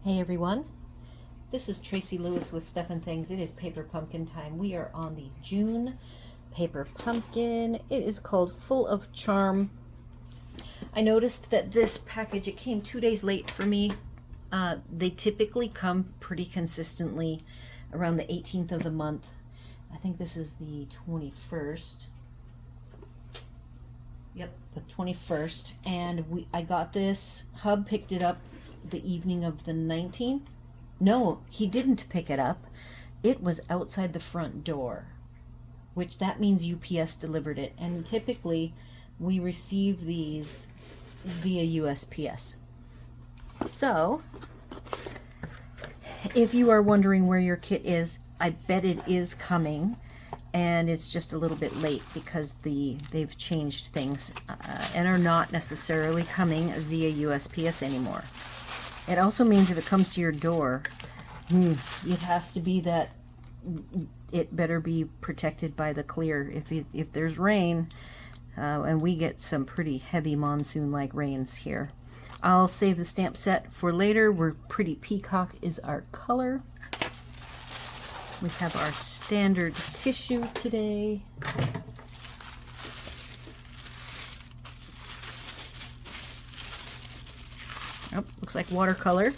Hey everyone, this is Tracy Lewis with Stuff and Things. It is Paper Pumpkin time. We are on the June Paper Pumpkin. It is called Full of Charm. I noticed that this package, it came 2 days late for me. They typically come pretty consistently around the 18th of the month. I think this is the 21st. Yep, the 21st. And I got this. Hub picked it up the evening of the 19th. No, he didn't pick it up. It was outside the front door, which that means UPS delivered it. And typically we receive these via USPS. So if you are wondering where your kit is, I bet it is coming, and it's just a little bit late because they've changed things and are not necessarily coming via USPS anymore. It also means if it comes to your door, it has to be that it better be protected by the clear. If there's rain, and we get some pretty heavy monsoon-like rains here. I'll save the stamp set for later. We're Pretty Peacock is our color. We have our standard tissue today. Oh, looks like watercolor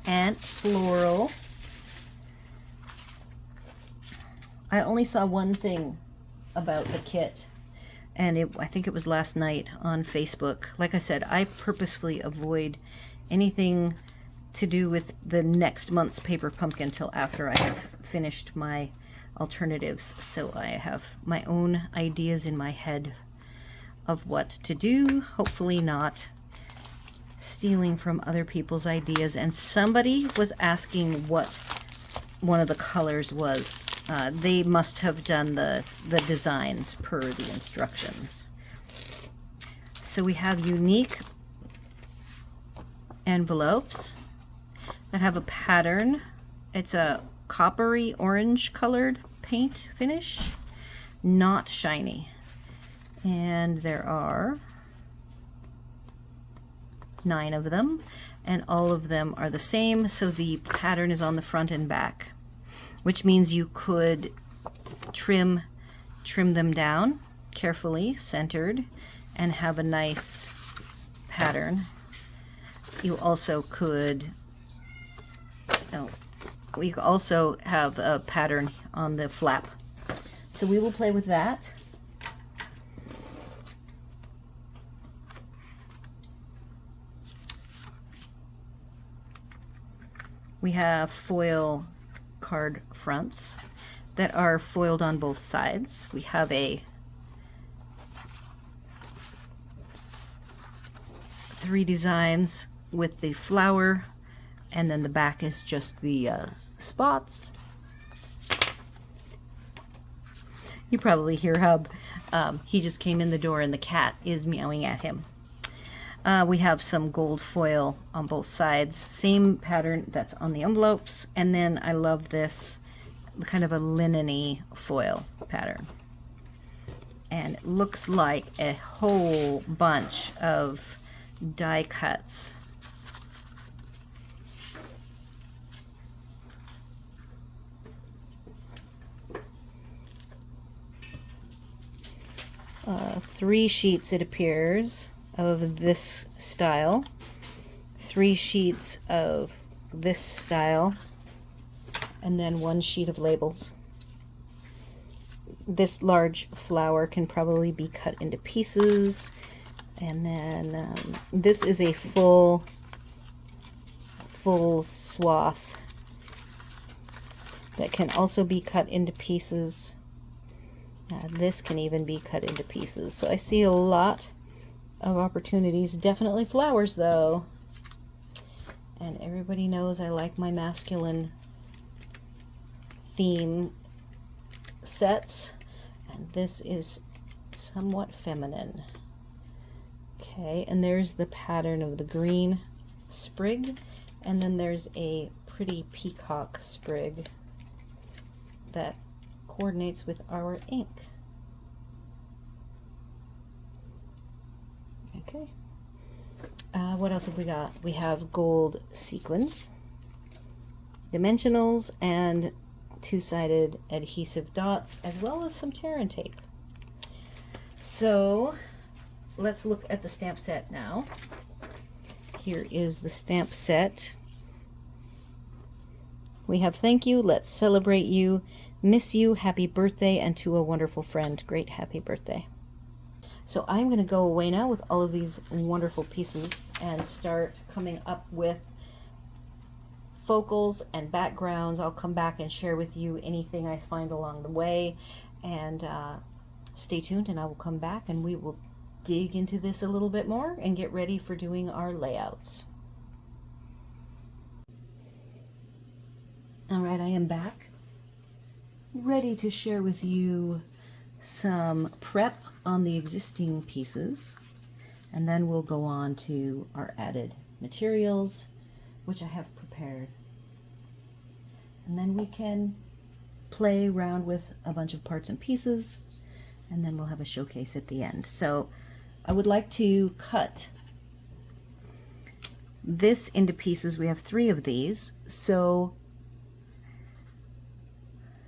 and floral. I only saw one thing about the kit, and I think it was last night on Facebook. Like I said, I purposefully avoid anything to do with the next month's Paper Pumpkin till after I have finished my alternatives, so I have my own ideas in my head of what to do, hopefully not stealing from other people's ideas. And somebody was asking what one of the colors was. They must have done the designs per the instructions. So we have unique envelopes that have a pattern. It's a coppery orange colored paint finish, not shiny. And there are 9 of them, and all of them are the same, so the pattern is on the front and back, which means you could trim them down carefully, centered, and have a nice pattern. You also could, we could also have a pattern on the flap. So we will play with that. We have foil card fronts that are foiled on both sides. We have 3 designs with the flower, and then the back is just the spots. You probably hear Hub. He just came in the door and the cat is meowing at him. We have some gold foil on both sides, same pattern that's on the envelopes, and then I love this kind of a linen-y foil pattern. And it looks like a whole bunch of die cuts. Three sheets, it appears, of this style, 3 sheets of this style, and then 1 sheet of labels. This large flower can probably be cut into pieces, and then this is a full swath that can also be cut into pieces. This can even be cut into pieces. So I see a lot of opportunities. Definitely flowers though, and everybody knows I like my masculine theme sets, and this is somewhat feminine. Okay, and there's the pattern of the green sprig, and then there's a Pretty Peacock sprig that coordinates with our ink. Okay. What else have we got? We have gold sequins dimensionals and two-sided adhesive dots, as well as some tear and tape. So let's look at the stamp set now. Here is the stamp set. We have thank you, let's celebrate you, miss you, happy birthday, and to a wonderful friend, great happy birthday. So I'm going to go away now with all of these wonderful pieces and start coming up with focals and backgrounds. I'll come back and share with you anything I find along the way, and stay tuned, and I will come back and we will dig into this a little bit more and get ready for doing our layouts. All right, I am back, ready to share with you some prep on the existing pieces, and then we'll go on to our added materials, which I have prepared. And then we can play around with a bunch of parts and pieces, and then we'll have a showcase at the end. So I would like to cut this into pieces. We have 3 of these, so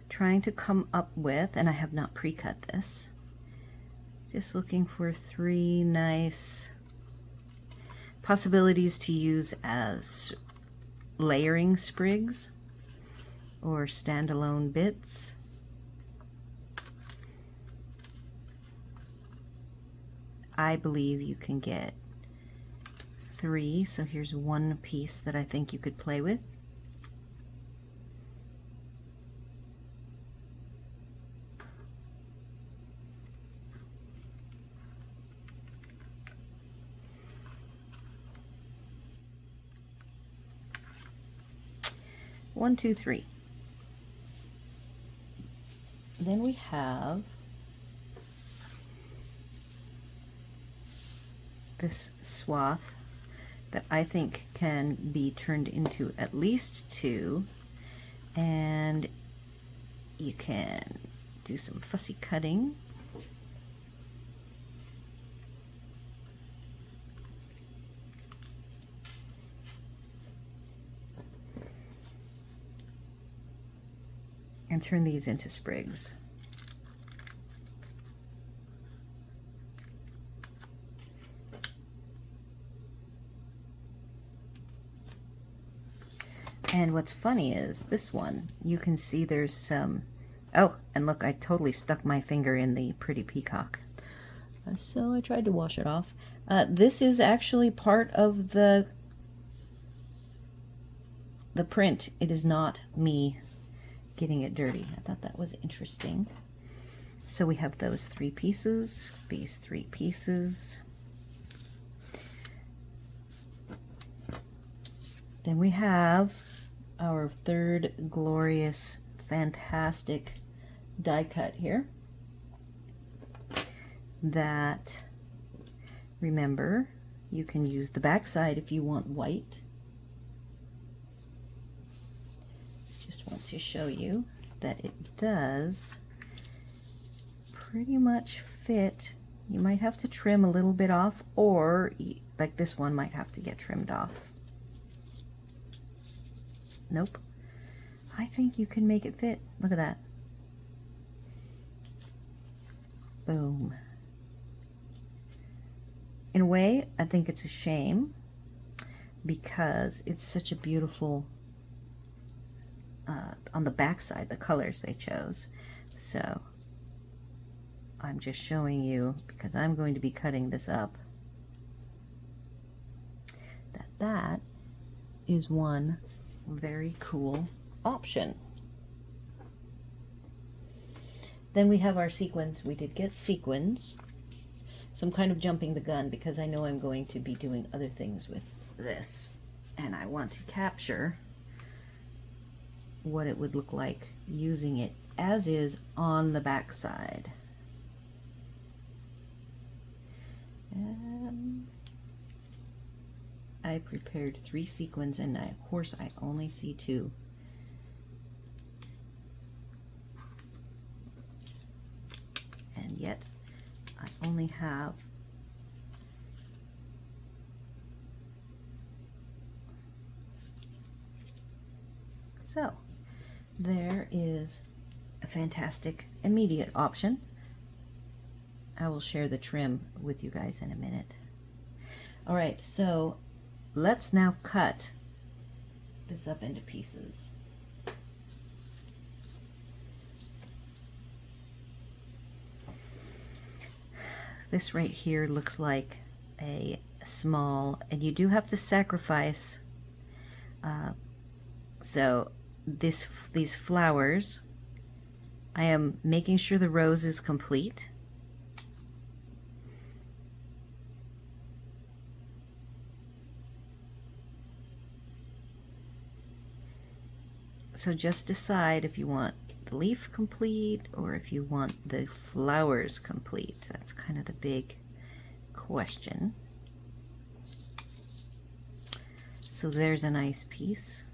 trying to come up with, and I have not pre-cut this, just looking for 3 nice possibilities to use as layering sprigs or standalone bits. I believe you can get 3, so here's one piece that I think you could play with. One, two, three. Then we have this swath that I think can be turned into at least 2, and you can do some fussy cutting. And turn these into sprigs. And what's funny is this one, you can see there's some, oh, and look, I totally stuck my finger in the pretty peacock. So I tried to wash it off. This is actually part of the print. It is not me getting it dirty. I thought that was interesting. So we have those 3 pieces, these 3 pieces. Then we have our third glorious, fantastic die cut here. That, remember, you can use the back side if you want white. Just want to show you that it does pretty much fit. You might have to trim a little bit off, or like this one might have to get trimmed off. Nope. I think you can make it fit. Look at that. Boom. In a way, I think it's a shame because it's such a beautiful on the back side, the colors they chose. So I'm just showing you, because I'm going to be cutting this up, that is one very cool option. Then we have our sequins. We did get sequins. So I'm kind of jumping the gun because I know I'm going to be doing other things with this, and I want to capture what it would look like using it as is on the back side. I prepared 3 sequins, and of course I only see 2. And yet I only have So there is a fantastic immediate option. I will share the trim with you guys in a minute. All right, so let's now cut this up into pieces. This right here looks like a small, and you do have to sacrifice. So these flowers, I am making sure the rose is complete. So just decide if you want the leaf complete or if you want the flowers complete. That's kind of the big question. So there's a nice piece.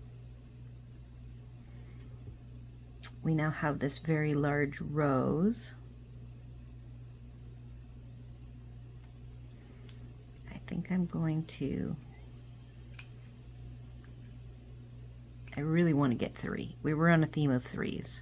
We now have this very large rose. I think I'm going to, I really want to get 3. We were on a theme of 3s.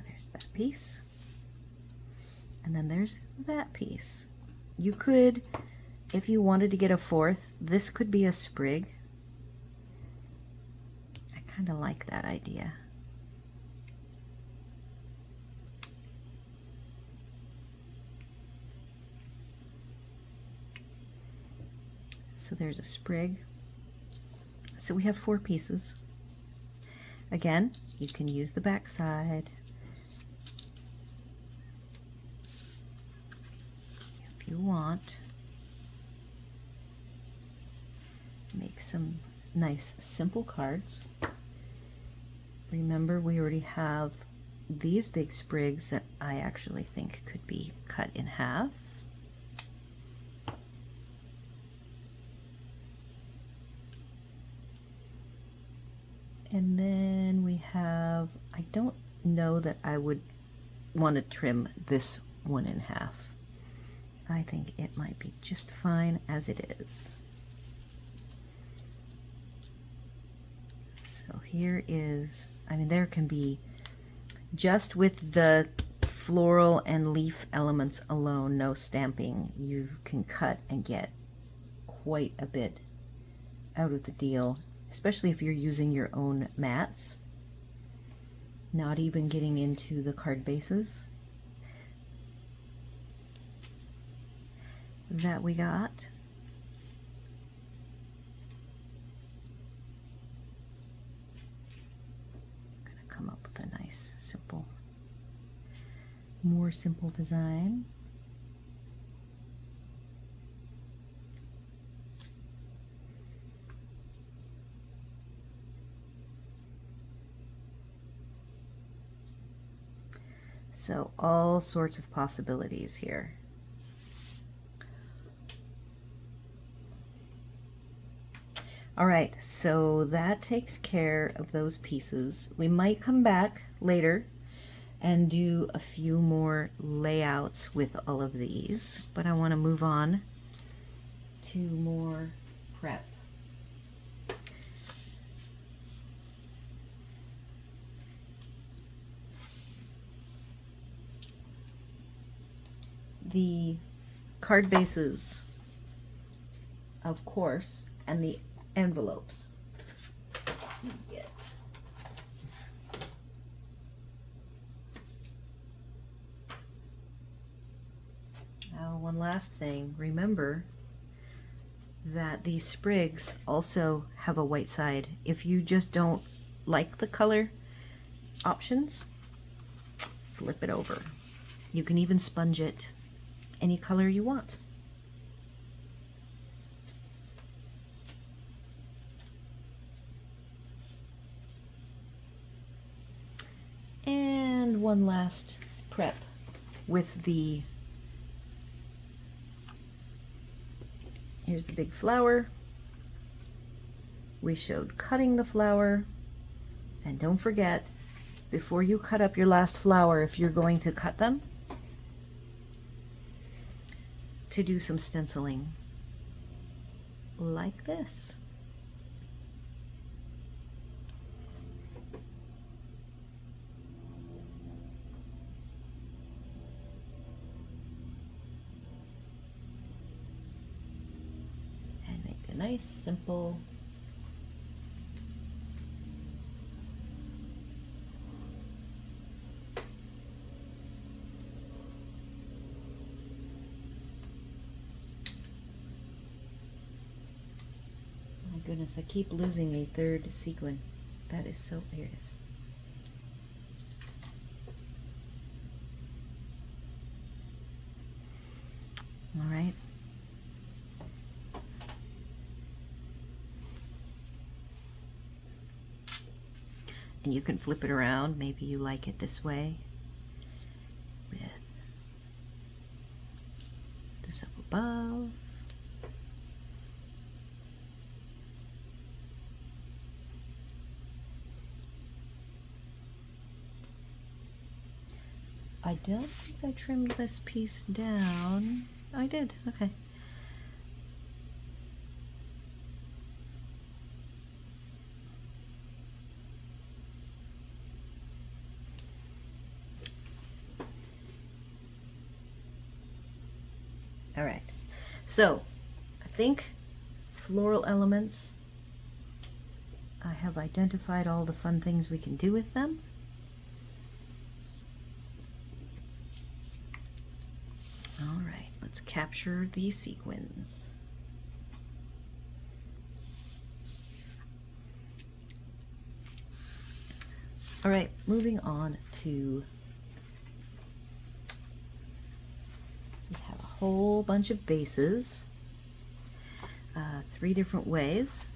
There's that piece. And then there's that piece. You could, if you wanted to get a 4th, this could be a sprig. I kind of like that idea. So there's a sprig. So we have 4 pieces. Again, you can use the back side if you want. Make some nice simple cards. Remember, we already have these big sprigs that I actually think could be cut in half. And then we have, I don't know that I would want to trim this one in half. I think it might be just fine as it is. So here is, I mean, there can be, just with the floral and leaf elements alone, no stamping, you can cut and get quite a bit out of the deal, especially if you're using your own mats, not even getting into the card bases that we got. I'm gonna come up with a nice, simple, more simple design. So all sorts of possibilities here. All right, so that takes care of those pieces. We might come back later and do a few more layouts with all of these, but I want to move on to more prep. The card bases, of course, and the envelopes. Now, one last thing. Remember that these sprigs also have a white side. If you just don't like the color options, flip it over. You can even sponge it any color you want. And one last prep with the, here's the big flower. We showed cutting the flower, and don't forget before you cut up your last flower, if you're going to cut them, to do some stenciling like this. And make a nice simple goodness, I keep losing a third sequin. That is so, here it is. All right. And you can flip it around. Maybe you like it this way with this up above. I don't think I trimmed this piece down. I did, okay. All right, so I think floral elements, I have identified all the fun things we can do with them. All right, let's capture these sequins. All right, moving on to, we have a whole bunch of bases, 3 different ways.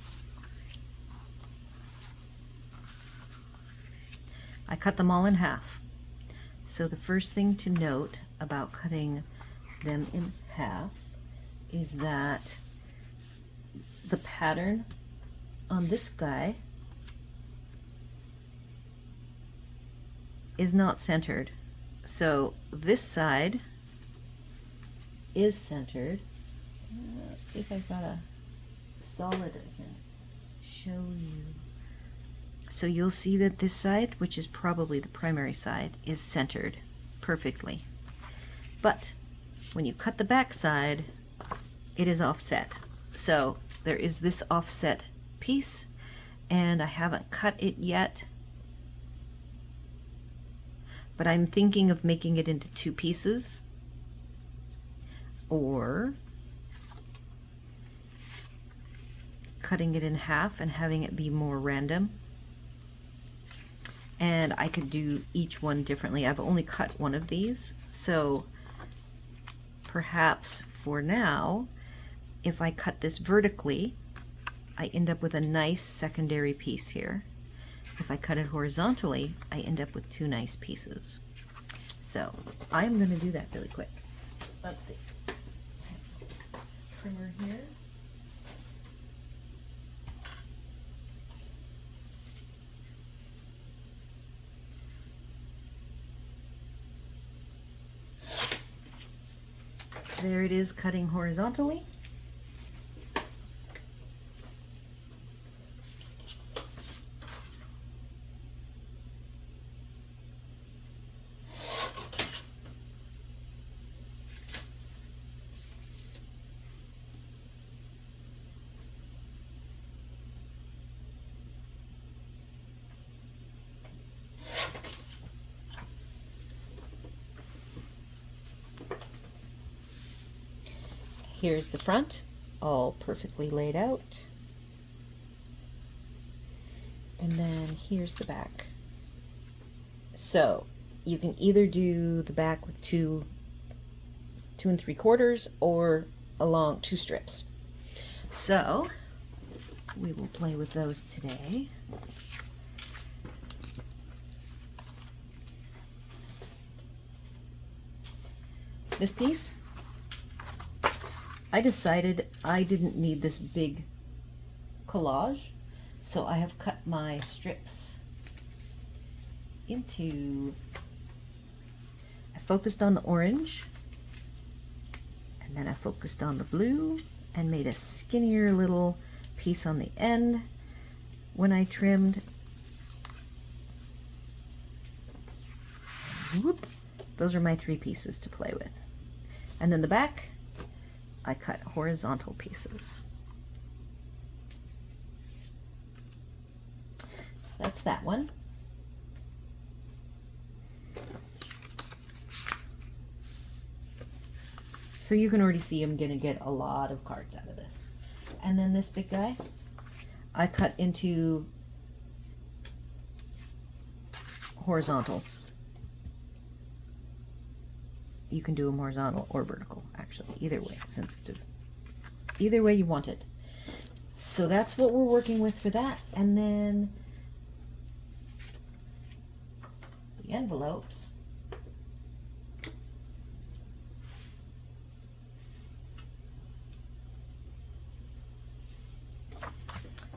I cut them all in half. So the first thing to note about cutting them in half is that the pattern on this guy is not centered. So this side is centered. Let's see if I've got a solid I can show you. So you'll see that this side, which is probably the primary side, is centered perfectly. But when you cut the back side, it is offset. So there is this offset piece, and I haven't cut it yet, but I'm thinking of making it into 2 pieces, or cutting it in half and having it be more random. And I could do each one differently. I've only cut one of these, so perhaps for now, if I cut this vertically, I end up with a nice secondary piece here. If I cut it horizontally, I end up with 2 nice pieces. So I'm going to do that really quick. Let's see. Trimmer here. There it is, cutting horizontally. Here's the front, all perfectly laid out. And then here's the back. So you can either do the back with 2 3/4 or along 2 strips. So we will play with those today. This piece, I decided I didn't need this big collage, so I have cut my strips into, I focused on the orange, and then I focused on the blue and made a skinnier little piece on the end when I trimmed. Whoop. Those are my 3 pieces to play with. And then the back, I cut horizontal pieces. So that's that one. So you can already see I'm gonna get a lot of cards out of this. And then this big guy, I cut into horizontals. You can do them horizontal or vertical, actually, either way, since it's either way you want it. So that's what we're working with for that. And then the envelopes.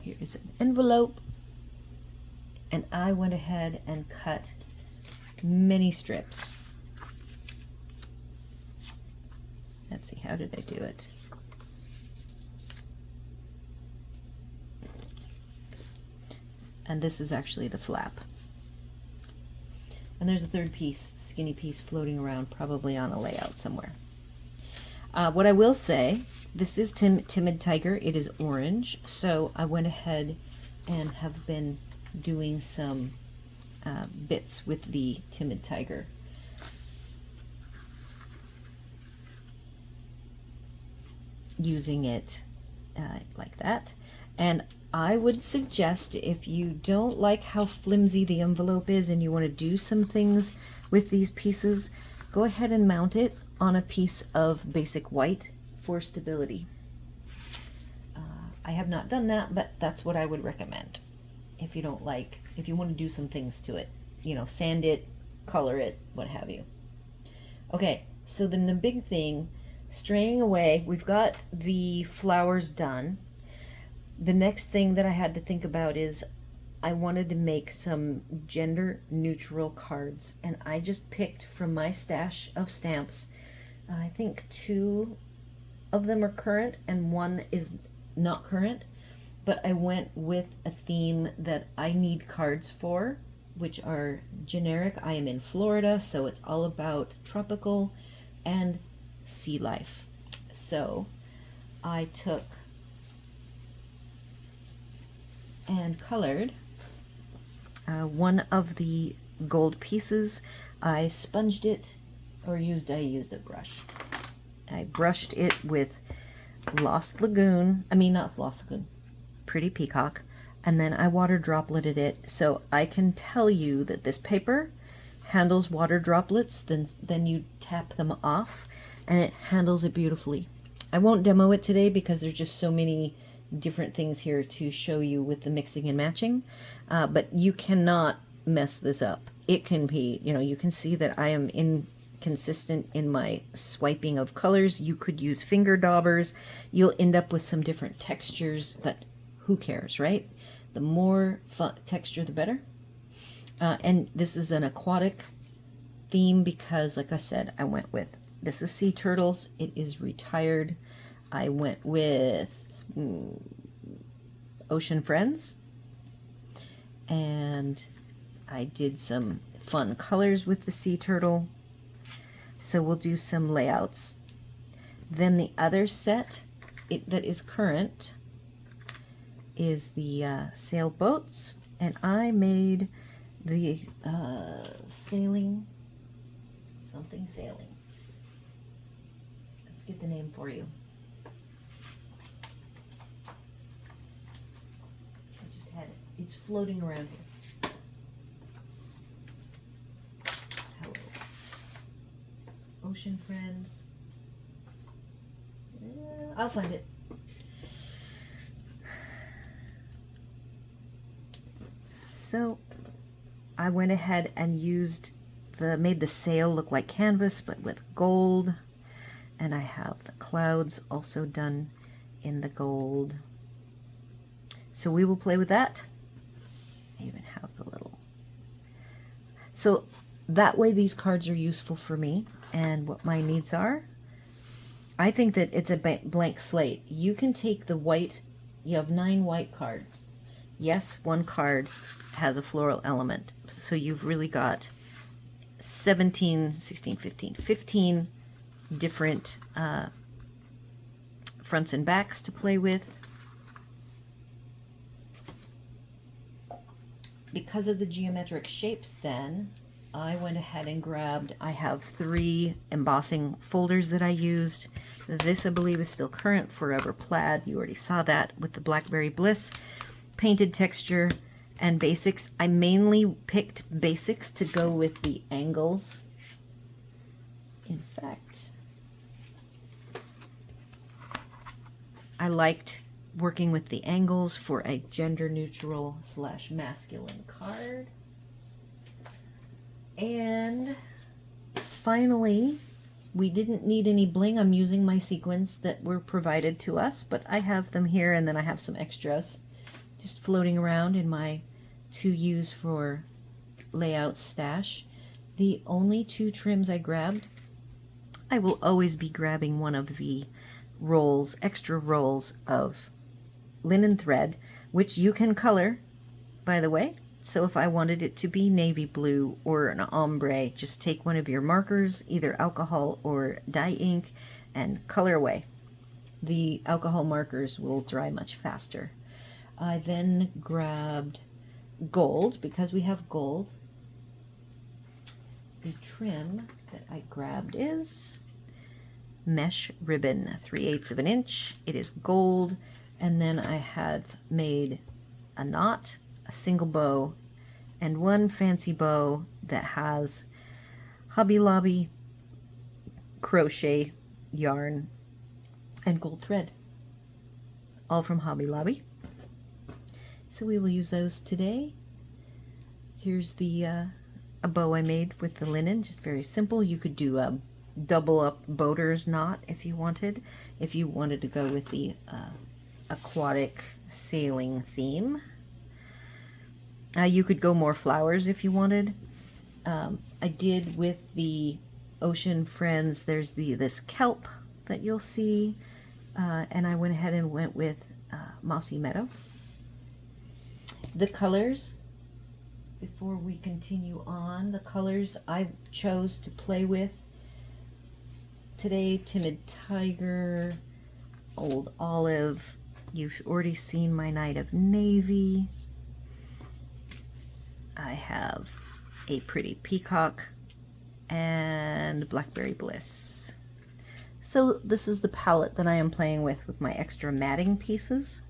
Here is an envelope, and I went ahead and cut many strips. Let's see, how did I do it? And this is actually the flap. And there's a third piece, skinny piece, floating around, probably on a layout somewhere. What I will say, this is Timid Tiger. It is orange, so I went ahead and have been doing some bits with the Timid Tiger. Using it like that. And I would suggest, if you don't like how flimsy the envelope is and you want to do some things with these pieces, go ahead and mount it on a piece of basic white for stability. I have not done that, but that's what I would recommend. If you don't like, if you want to do some things to it, you know, sand it, color it, what have you. Okay, so then the big thing, straying away, we've got the flowers done. The next thing that I had to think about is I wanted to make some gender neutral cards, and I just picked from my stash of stamps. I think 2 of them are current and 1 is not current, but I went with a theme that I need cards for, which are generic. I am in Florida, so it's all about tropical and sea life. So I took and colored one of the gold pieces. I sponged it, or I used a brush. I brushed it with Lost Lagoon, not Lost Lagoon, Pretty Peacock, and then I water dropleted it, so I can tell you that this paper handles water droplets. Then you tap them off and it handles it beautifully. I won't demo it today because there's just so many different things here to show you with the mixing and matching, but you cannot mess this up. It can be, you can see that I am inconsistent in my swiping of colors. You could use finger daubers. You'll end up with some different textures, but who cares, right? The more texture, the better. And this is an aquatic theme because, like I said, I went with, this is sea turtles. It is retired. I went with Ocean Friends, and I did some fun colors with the sea turtle. So we'll do some layouts. Then the other set that is current is the sailboats, and I made the sailing. Let's get the name for you. I just had it. It's floating around here. Hello. Ocean Friends. I'll find it. So I went ahead and made the sail look like canvas, but with gold. And I have the clouds also done in the gold. So we will play with that. I even have the little So that way these cards are useful for me and what my needs are. I think that it's a blank slate. You can take the white, you have 9 white cards. Yes, one card has a floral element. So you've really got 17, 16, 15 different fronts and backs to play with. Because of the geometric shapes then, I went ahead and grabbed, I have 3 embossing folders that I used. This, I believe, is still current, Forever Plaid. You already saw that with the Blackberry Bliss. Painted texture and basics. I mainly picked basics to go with the angles. In fact, I liked working with the angles for a gender neutral / masculine card. And finally, we didn't need any bling. I'm using my sequins that were provided to us, but I have them here, and then I have some extras just floating around in my to use for layout stash. The only 2 trims I grabbed, I will always be grabbing one of the rolls, extra rolls of linen thread, which you can color, by the way. So if I wanted it to be navy blue or an ombre, just take one of your markers, either alcohol or dye ink, and color away. The alcohol markers will dry much faster. I then grabbed gold, because we have gold. The trim that I grabbed is mesh ribbon, 3/8 of an inch. It is gold. And then I have made a knot, a single bow, and one fancy bow that has Hobby Lobby crochet yarn and gold thread, all from Hobby Lobby. So we will use those today. Here's the a bow I made with the linen, just very simple. You could do a double up boater's knot if you wanted to go with the aquatic sailing theme. You could go more flowers if you wanted. I did with the Ocean Friends, there's this kelp that you'll see, and I went ahead and went with Mossy Meadow. The colors, before we continue on, the colors I chose to play with today: Timid Tiger, Old Olive. You've already seen my Night of Navy. I have a Pretty Peacock and Blackberry Bliss. So this is the palette that I am playing with my extra matting pieces.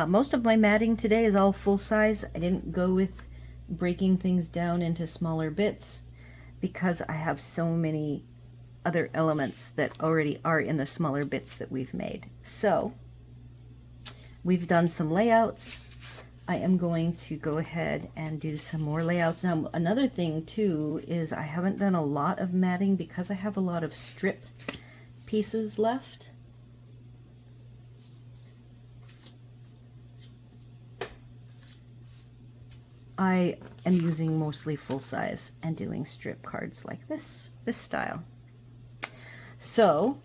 Most of my matting today is all full size. I didn't go with breaking things down into smaller bits because I have so many other elements that already are in the smaller bits that we've made. So we've done some layouts. I am going to go ahead and do some more layouts. Now, another thing too is I haven't done a lot of matting because I have a lot of strip pieces left. I am using mostly full size and doing strip cards like this style. So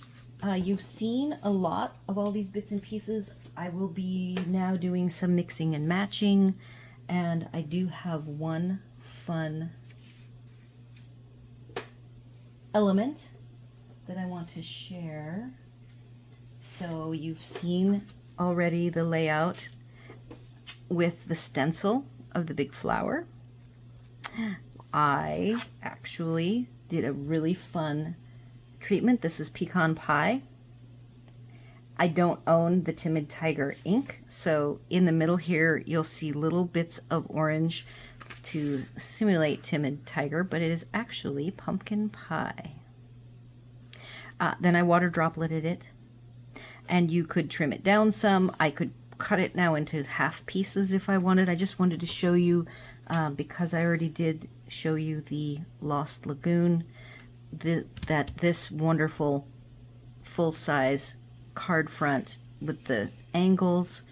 you've seen a lot of all these bits and pieces. I will be now doing some mixing and matching, and I do have one fun element that I want to share. So you've seen already the layout with the stencil of the big flower. I actually did a really fun treatment. This is Pecan Pie. I don't own the Timid Tiger ink, so in the middle here you'll see little bits of orange to simulate Timid Tiger, but it is actually pumpkin pie. Then I water dropleted it, and you could trim it down some. I could cut it now into half pieces if I wanted. I just wanted to show you, because I already did show you the Lost Lagoon, that this wonderful full-size card front with the angles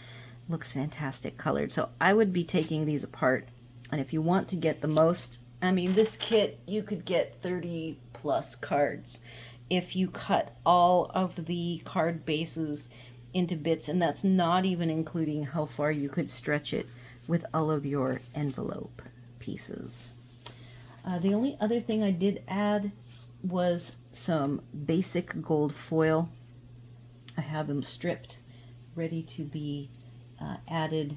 looks fantastic colored. So I would be taking these apart, and if you want to get the most I mean, this kit, you could get 30 plus cards if you cut all of the card bases into bits, and that's not even including how far you could stretch it with all of your envelope pieces. The only other thing I did add was some basic gold foil. I have them stripped, ready to be added.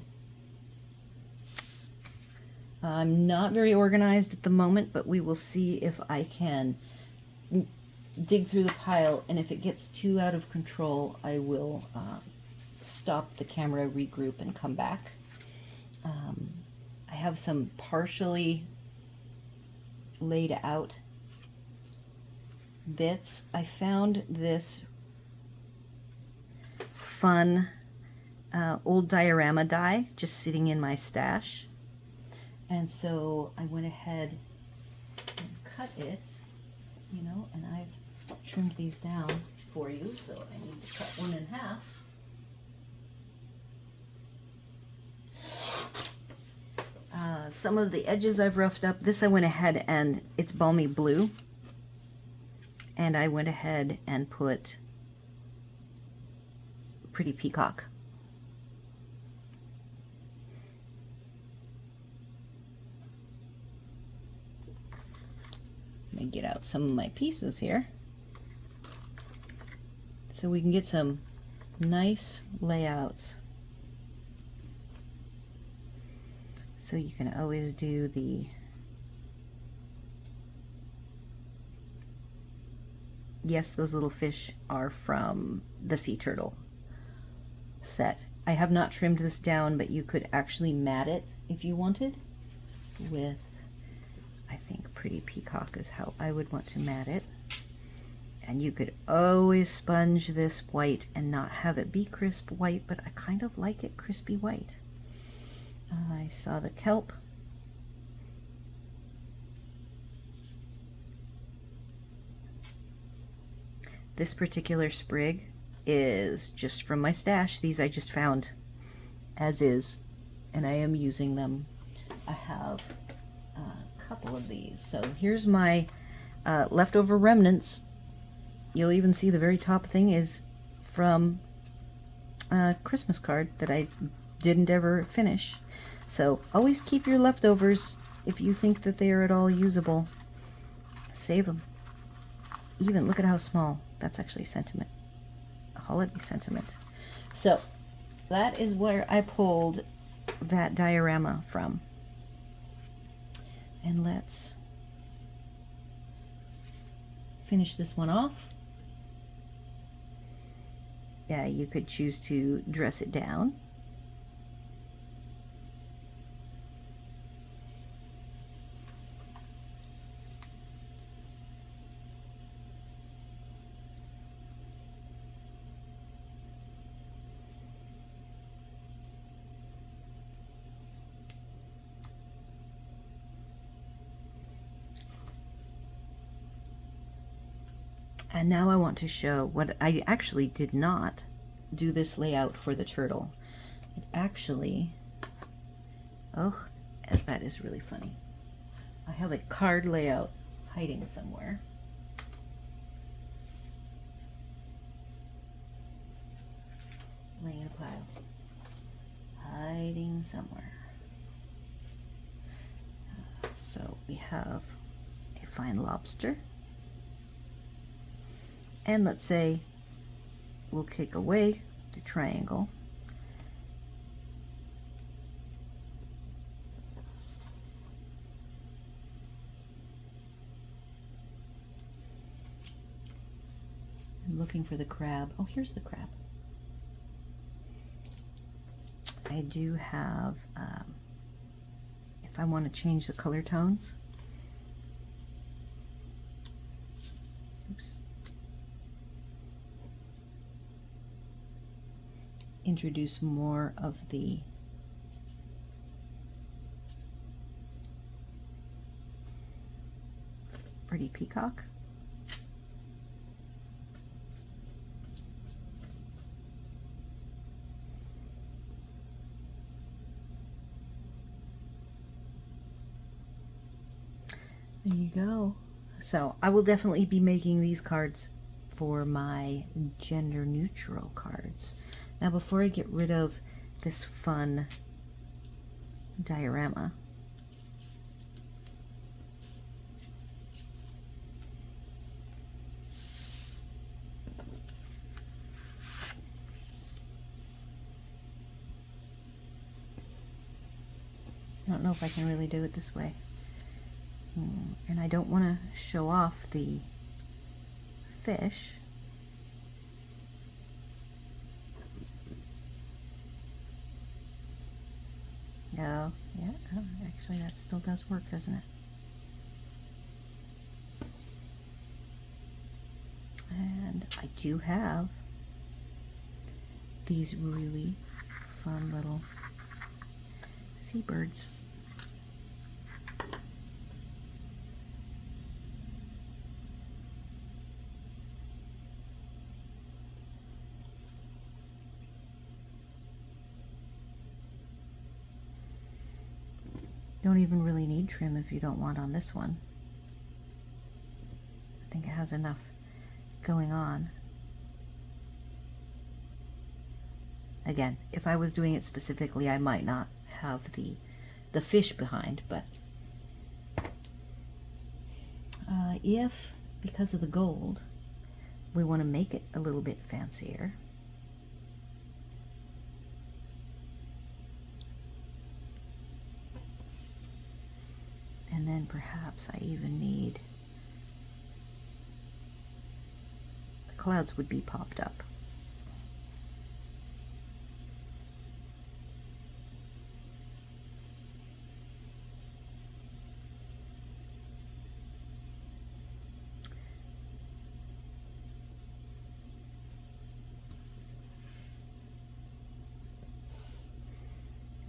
I'm not very organized at the moment, but we will see if I can dig through the pile, and if it gets too out of control, I will stop the camera, regroup, and come back. I have some partially laid out bits. I found this fun old diorama die just sitting in my stash, and so I went ahead and cut it, you know, and I've trimmed these down for you, so I need to cut one in half. Some of the edges I've roughed up. This I went ahead and it's balmy blue, and I went ahead and put Pretty Peacock. Let me get out some of my pieces here so we can get some nice layouts. So you can always do the yes, those little fish are from the sea turtle set. I have not trimmed this down, but you could actually mat it if you wanted with, I think Pretty Peacock is how I would want to mat it. And you could always sponge this white and not have it be crisp white, but I kind of like it crispy white. I saw the kelp. This particular sprig is just from my stash. These I just found as is, and I am using them. I have a couple of these. So here's my leftover remnants. You'll even see the very top thing is from a Christmas card that I didn't ever finish. So always keep your leftovers if you think that they are at all usable. Save them. Even look at how small. That's actually a sentiment. A holiday sentiment. So that is where I pulled that diorama from. And let's finish this one off. Yeah, you could choose to dress it down. And now I want to show what I actually did not do this layout for the turtle. It actually, oh, that is really funny. I have a card layout hiding somewhere. Laying in a pile. Hiding somewhere. So we have a fine lobster. And let's say we'll take away the triangle. I'm looking for the crab. Oh, here's the crab. I do have, if I want to change the color tones, oops. Introduce more of the Pretty Peacock. There you go. So I will definitely be making these cards for my gender neutral cards. Now before I get rid of this fun diorama, I don't know if I can really do it this way. And I don't want to show off the fish. No, yeah, oh, actually that still does work, doesn't it? And I do have these really fun little seabirds. Don't even really need trim if you don't want on this one. I think it has enough going on. Again, if I was doing it specifically, I might not have the fish behind, but if, because of the gold, we want to make it a little bit fancier, and then perhaps I even need, the clouds would be popped up.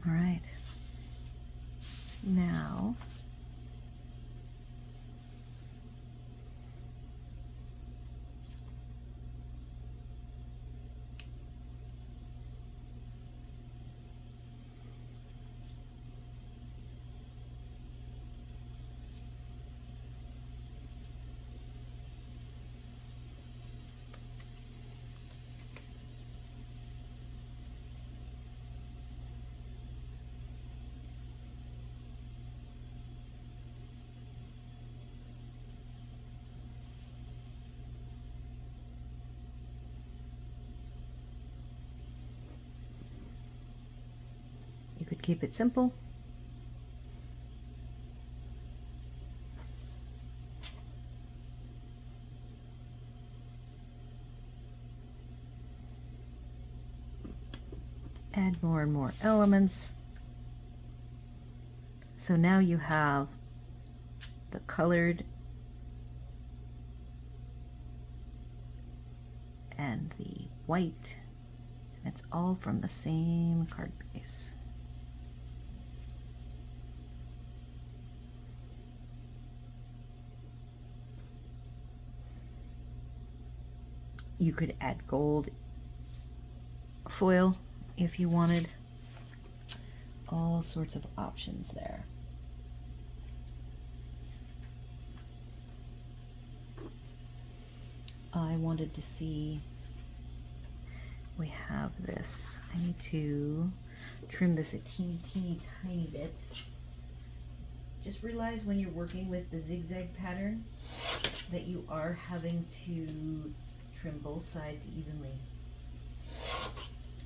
All right, now you could keep it simple. Add more and more elements. So now you have the colored and the white, and it's all from the same card base. You could add gold foil if you wanted. All sorts of options there. I wanted to see, we have this. I need to trim this a teeny tiny bit. Just realize when you're working with the zigzag pattern that you are having to trim both sides evenly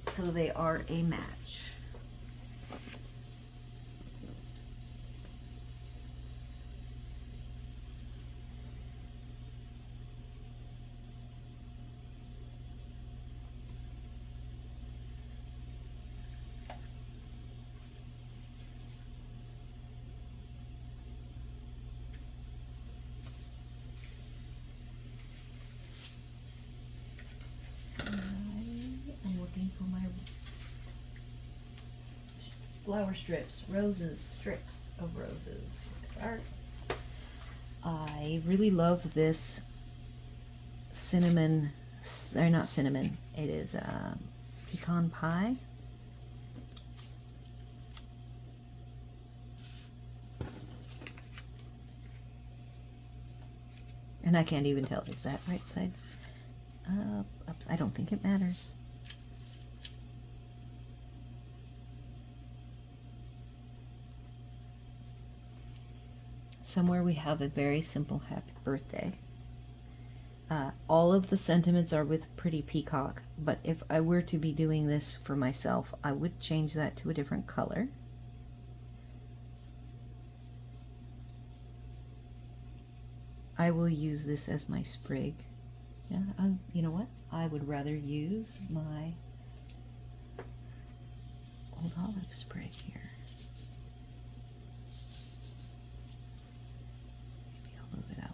so they are a match. For my flower strips, roses, strips of roses. Here they are. I really love this cinnamon, or not cinnamon, it is pecan pie. And I can't even tell, is that right side up? I don't think it matters. Somewhere we have a very simple happy birthday. All of the sentiments are with Pretty Peacock, but if I were to be doing this for myself, I would change that to a different color. I will use this as my sprig. Yeah, you know what? I would rather use my old olive sprig here. Maybe I'll move it up.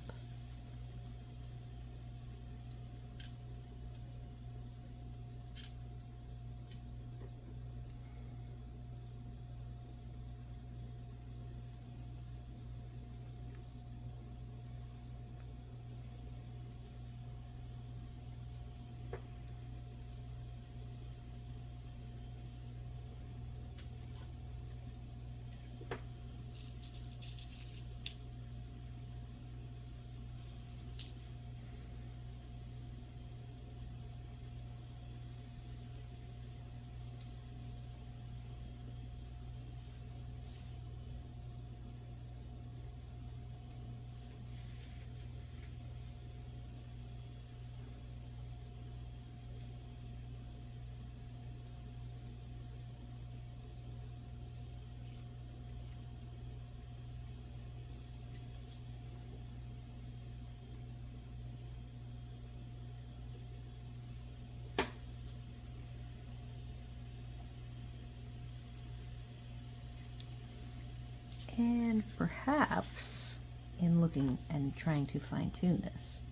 And perhaps, in looking and trying to fine-tune this,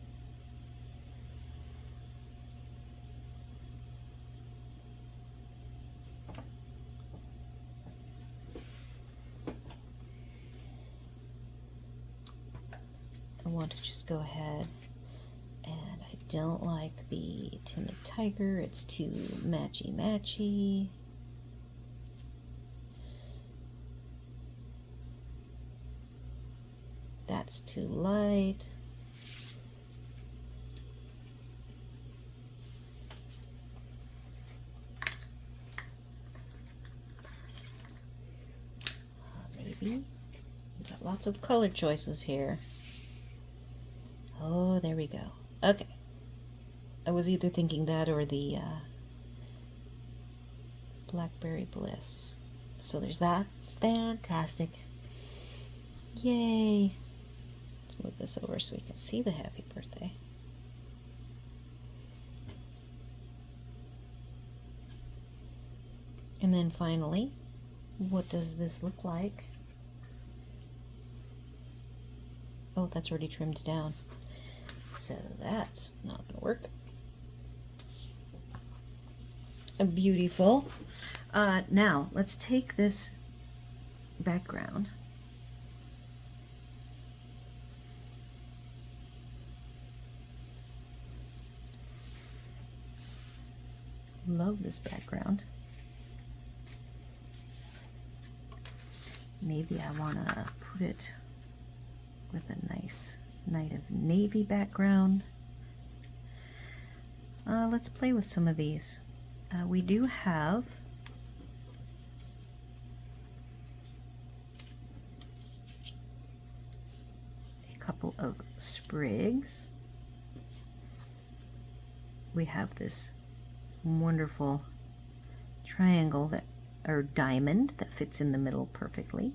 I want to just go ahead, and I don't like the timid tiger, it's too matchy-matchy. That's too light. Maybe. You got lots of color choices here. Oh, there we go. Okay. I was either thinking that or the Blackberry Bliss. So there's that. Fantastic. Yay. Let's move this over so we can see the happy birthday. And then finally, what does this look like? Oh, that's already trimmed down. So that's not gonna work. Beautiful. Now let's take this background . Love this background. Maybe I want to put it with a nice night of navy background. Let's play with some of these. We do have a couple of sprigs. We have this wonderful triangle that, or diamond, that fits in the middle perfectly.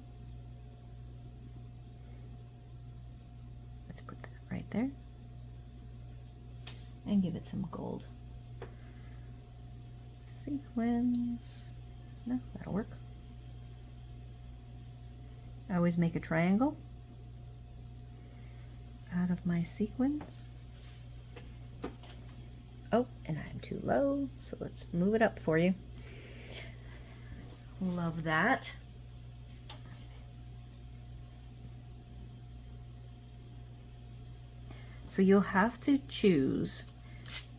Let's put that right there and give it some gold sequins. No, that'll work. I always make a triangle out of my sequins. Oh, and I'm too low, so let's move it up for you. Love that. So you'll have to choose.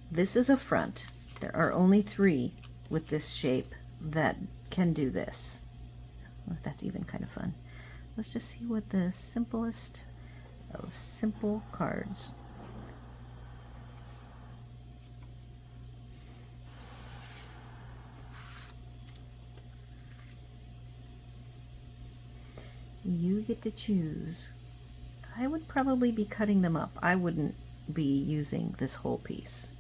This is a front. There are only 3 with this shape that can do this. Oh, that's even kind of fun. Let's just see what the simplest of simple cards You get to choose. I would probably be cutting them up. I wouldn't be using this whole piece.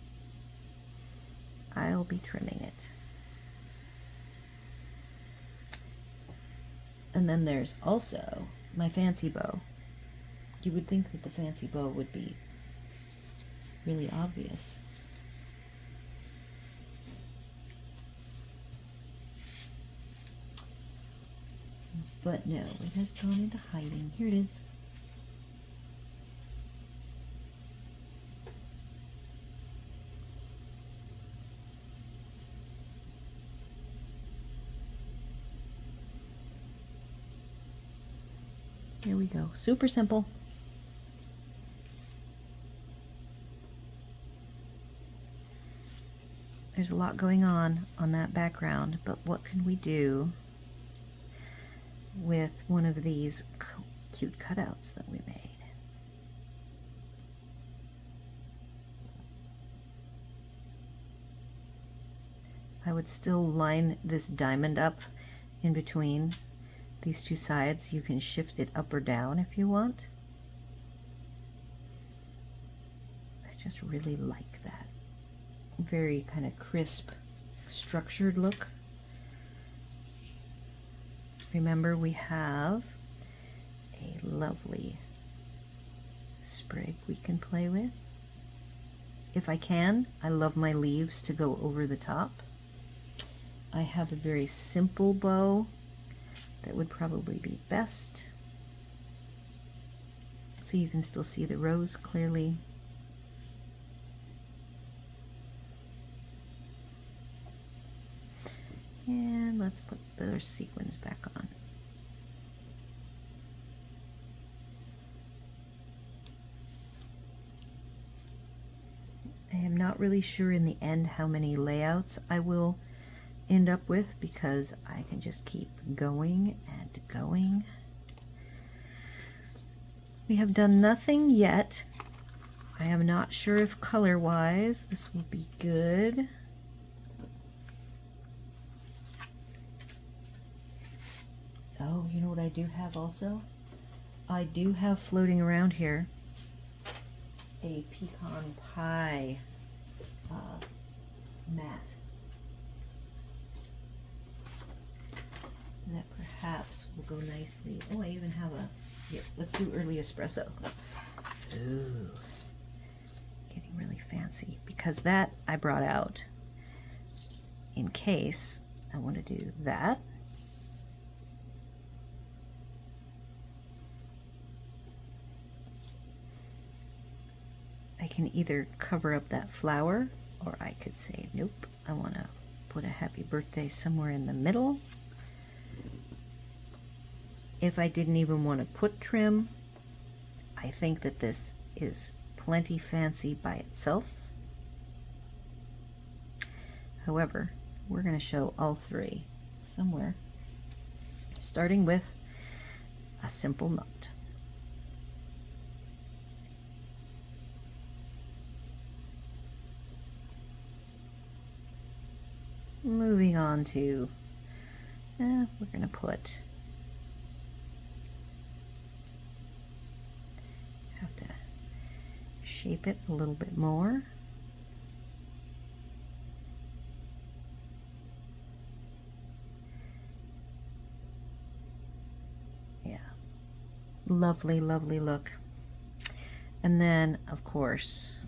I'll be trimming it. And then there's also my fancy bow. You would think that the fancy bow would be really obvious. But no, it has gone into hiding. Here it is. Here we go. Super simple. There's a lot going on that background, but what can we do with one of these cute cutouts that we made? I would still line this diamond up in between these two sides. You can shift it up or down if you want. I just really like that. Very kind of crisp, structured look. Remember, we have a lovely sprig we can play with. If I can, I love my leaves to go over the top. I have a very simple bow that would probably be best, so you can still see the rose clearly. And let's put the sequins back on. I am not really sure in the end how many layouts I will end up with, because I can just keep going and going. We have done nothing yet. I am not sure if color-wise this will be good. Oh, you know what I do have also? I do have floating around here a pecan pie mat that perhaps will go nicely. Oh, I even have a, here, let's do early espresso. Ooh, getting really fancy, because that I brought out in case I want to do that. I can either cover up that flower, or I could say, nope, I want to put a happy birthday somewhere in the middle. If I didn't even want to put trim, I think that this is plenty fancy by itself. However, we're going to show all three somewhere, starting with a simple knot. Moving on to, we're going to put, have to shape it a little bit more. Yeah, lovely, lovely look. And then, of course,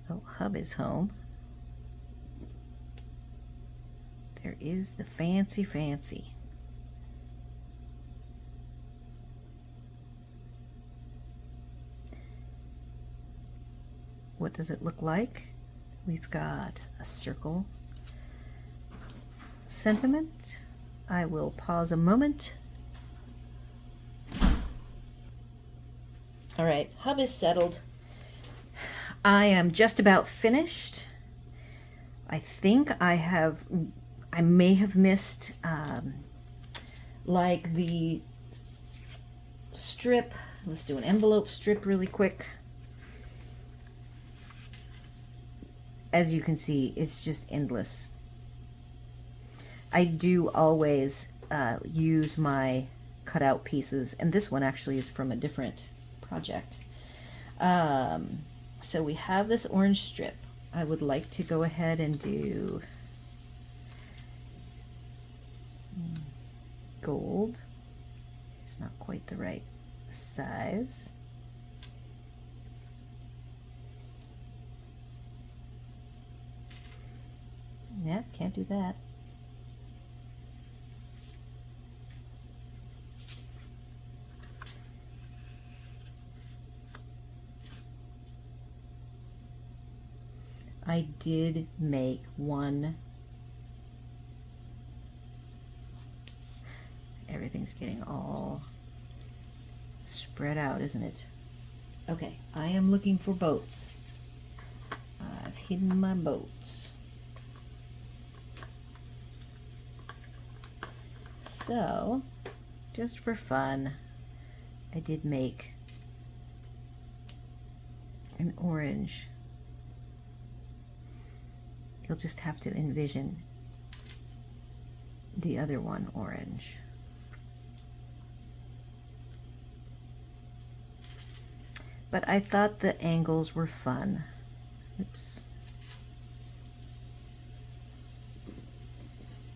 oh, Hub is home. There is the fancy fancy. What does it look like? We've got a circle sentiment. I will pause a moment. All right, Hub is settled. I am just about finished. I think I may have missed like the strip. Let's do an envelope strip really quick. As you can see, it's just endless. I do always use my cut out pieces, and this one actually is from a different project. So we have this orange strip. I would like to go ahead and do gold. It's not quite the right size. Yeah, can't do that. I did make one. Everything's getting all spread out, isn't it? Okay, I am looking for boats. I've hidden my boats. So, just for fun, I did make an orange. You'll just have to envision the other one orange. But I thought the angles were fun. Oops.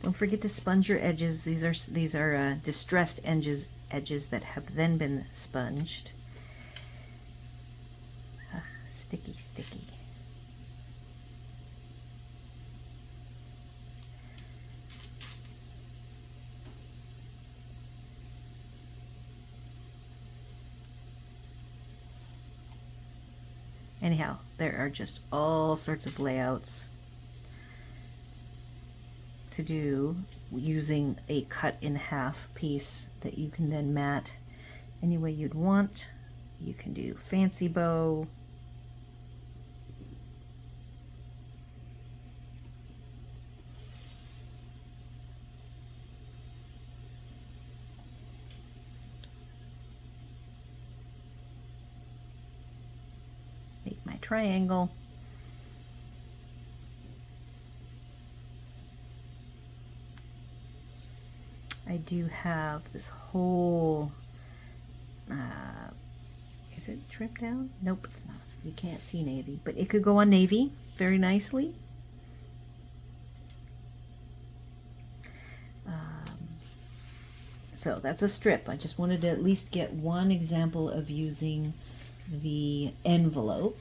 Don't forget to sponge your edges. These are distressed edges that have then been sponged. Sticky, sticky. Anyhow, there are just all sorts of layouts to do using a cut in half piece that you can then mat any way you'd want. You can do fancy bow. Make my triangle. I do have this whole, is it trimmed down? Nope, it's not. You can't see navy, but it could go on navy very nicely. So that's a strip. I just wanted to at least get one example of using the envelope.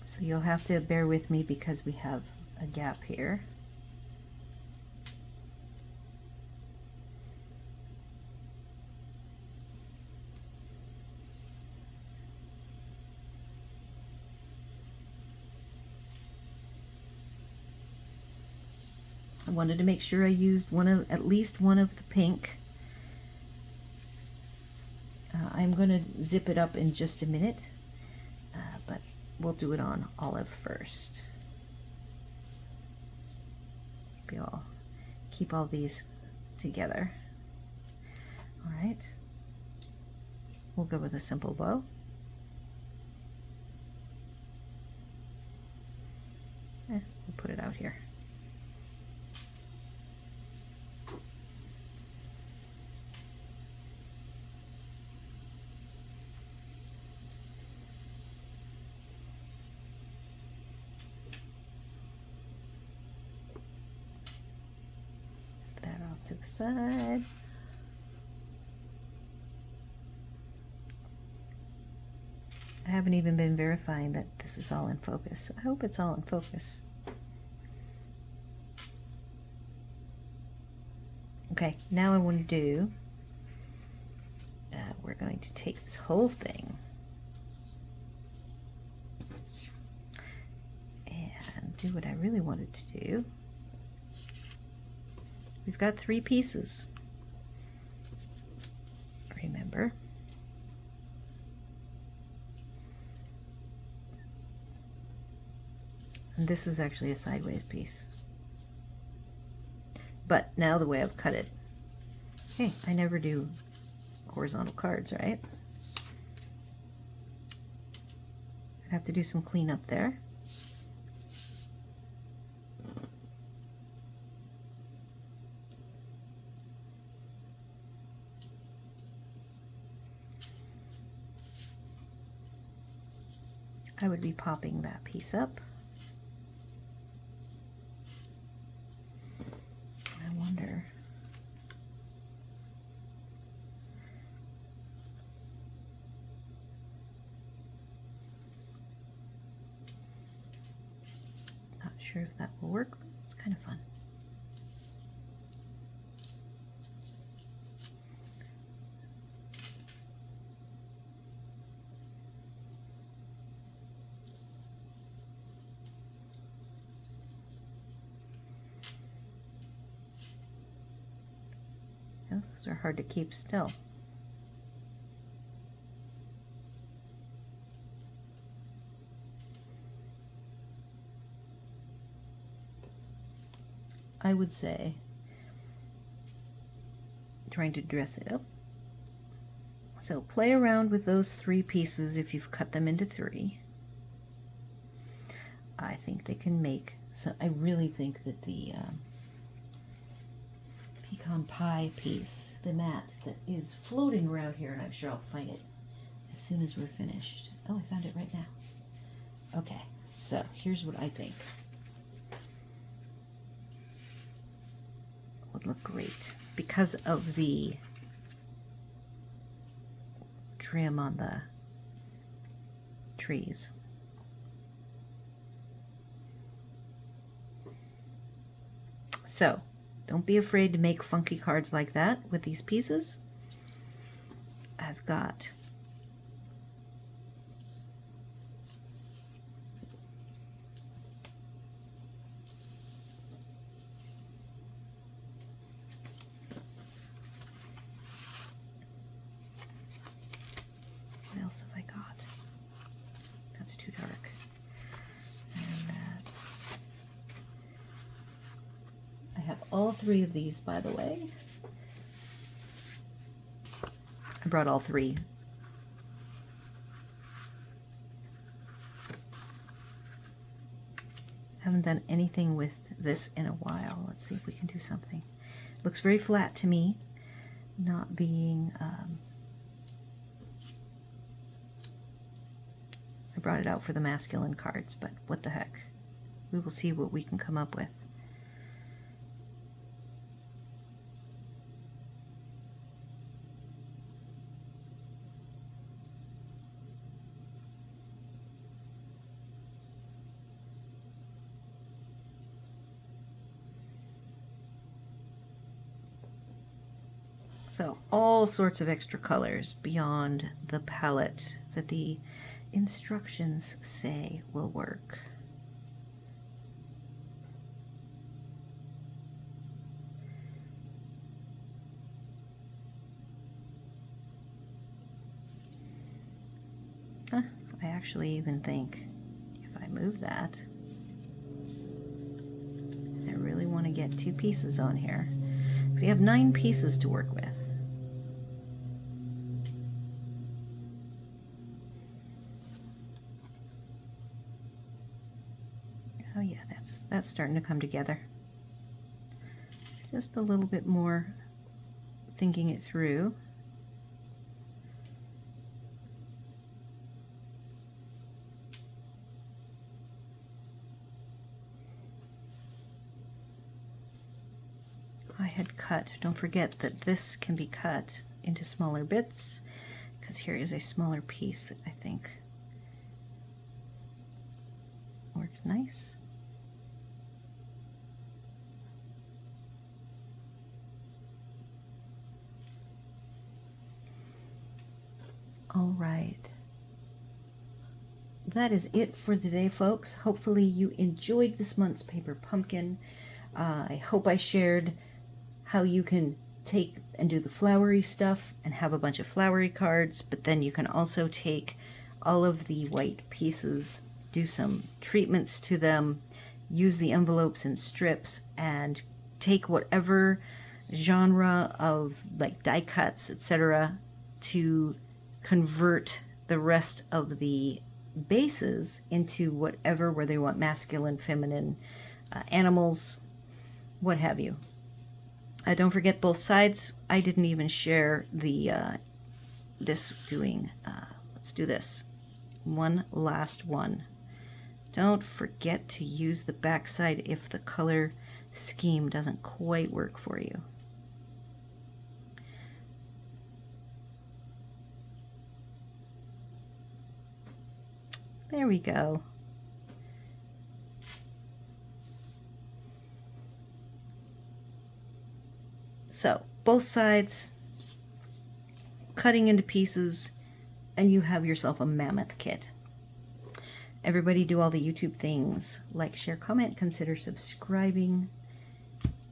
So you'll have to bear with me because we have a gap here. I wanted to make sure I used at least one of the pink. I'm going to zip it up in just a minute, but we'll do it on olive first. Keep all these together. All right. We'll go with a simple bow. We'll put it out here. To the side. I haven't even been verifying that this is all in focus. I hope it's all in focus. Okay, now I want to do, we're going to take this whole thing and do what I really wanted to do. We've got 3 pieces, remember. And this is actually a sideways piece. But now the way I've cut it, hey, I never do horizontal cards, right? have to do some cleanup there. I would be popping that piece up. I wonder. Not sure if that will work. It's kind of fun. Those are hard to keep still. I would say, trying to dress it up. So play around with those 3 pieces if you've cut them into 3. I think they can make, so I really think that the pecan pie piece, the mat that is floating around here, and I'm sure I'll find it as soon as we're finished. Oh, I found it right now. Okay, so here's what I think would look great because of the trim on the trees. So don't be afraid to make funky cards like that with these pieces. I've got what else have I got? That's too dark. And that's, I have all 3 of these, by the way. I brought all 3. Haven't done anything with this in a while. Let's see if we can do something. Looks very flat to me, not being I brought it out for the masculine cards, but what the heck. We will see what we can come up with. So all sorts of extra colors beyond the palette that the instructions say will work. I actually even think if I move that, I really want to get 2 pieces on here. So you have 9 pieces to work with. Oh yeah, that's starting to come together. Just a little bit more thinking it through. I had cut, don't forget that this can be cut into smaller bits, because here is a smaller piece that I think works nice. All right. That is it for today, folks. Hopefully you enjoyed this month's paper pumpkin. I hope I shared how you can take and do the flowery stuff and have a bunch of flowery cards, but then you can also take all of the white pieces, do some treatments to them, use the envelopes and strips, and take whatever genre of like die cuts, etc., to convert the rest of the bases into whatever, whether you want masculine, feminine, animals, what have you. Don't forget both sides. I didn't even share the this doing. Let's do this. One last one. Don't forget to use the back side if the color scheme doesn't quite work for you. There we go. So both sides, cutting into pieces, and you have yourself a mammoth kit. Everybody do all the YouTube things. Like, share, comment, consider subscribing.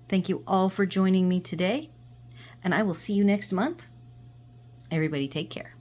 Thank you all for joining me today, and I will see you next month. Everybody take care.